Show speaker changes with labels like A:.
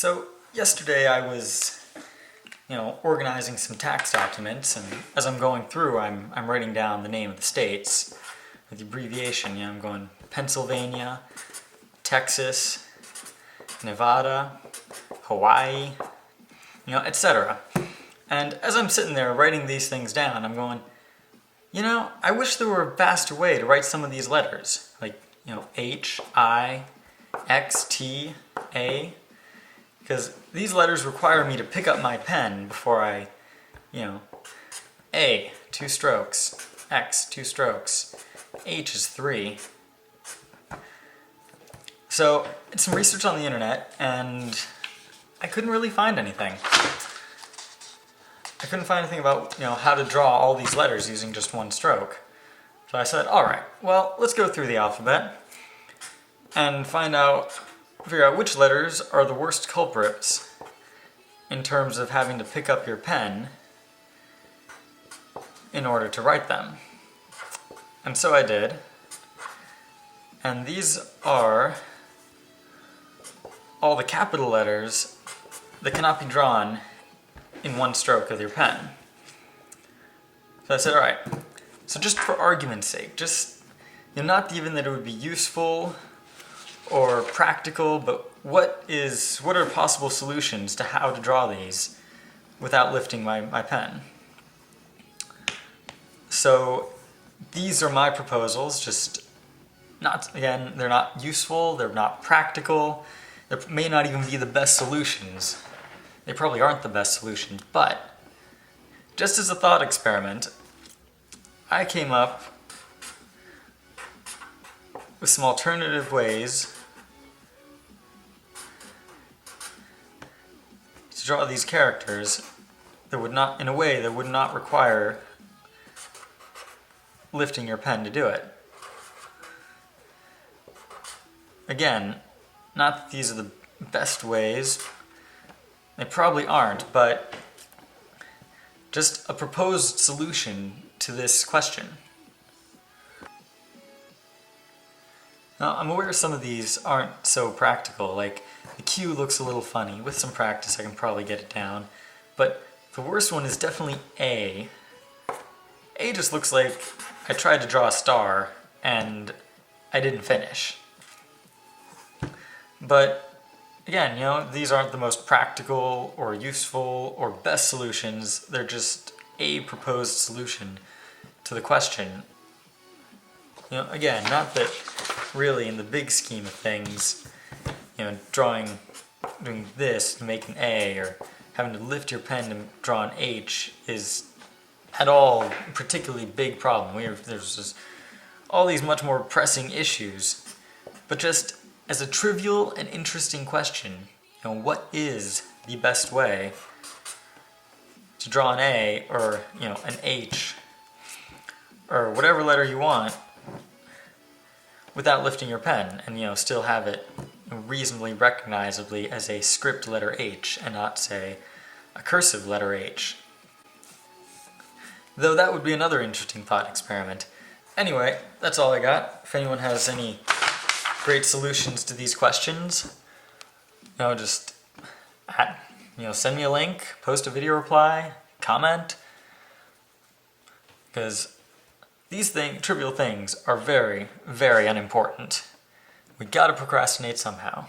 A: So yesterday I was, organizing some tax documents, and as I'm going through, I'm writing down the name of the states with the abbreviation. I'm going Pennsylvania, Texas, Nevada, Hawaii, etc. And as I'm sitting there writing these things down, I'm going, I wish there were a faster way to write some of these letters, like, H, I, X, T, A. Because these letters require me to pick up my pen before I, A, 2 strokes, X, 2 strokes, H is 3. So, I did some research on the internet, and I couldn't really find anything. I couldn't find anything about, how to draw all these letters using just 1 stroke. So I said, alright, well, let's go through the alphabet and figure out which letters are the worst culprits in terms of having to pick up your pen in order to write them. And so I did. And these are all the capital letters that cannot be drawn in 1 stroke with your pen. So I said, alright, so just for argument's sake, not even that it would be useful or practical, but what are possible solutions to how to draw these without lifting my pen? So these are my proposals, they're not useful, they're not practical, they may not even be the best solutions. They probably aren't the best solutions, but just as a thought experiment, I came up with some alternative ways to draw these characters that would not require lifting your pen to do it. Again, not that these are the best ways, they probably aren't, but just a proposed solution to this question. Now, I'm aware some of these aren't so practical, like the Q looks a little funny. With some practice I can probably get it down, but the worst one is definitely A. A just looks like I tried to draw a star and I didn't finish. But again, these aren't the most practical or useful or best solutions. They're just a proposed solution to the question. Again, not that really in the big scheme of things, doing this to make an A or having to lift your pen to draw an H is at all a particularly big problem. There's just all these much more pressing issues. But just as a trivial and interesting question, what is the best way to draw an A or, an H or whatever letter you want without lifting your pen and, still have it reasonably recognizably as a script letter H and not, say, a cursive letter H. Though that would be another interesting thought experiment. Anyway, that's all I got. If anyone has any great solutions to these questions, send me a link, post a video reply, comment, because these trivial things are very, very unimportant. We gotta procrastinate somehow.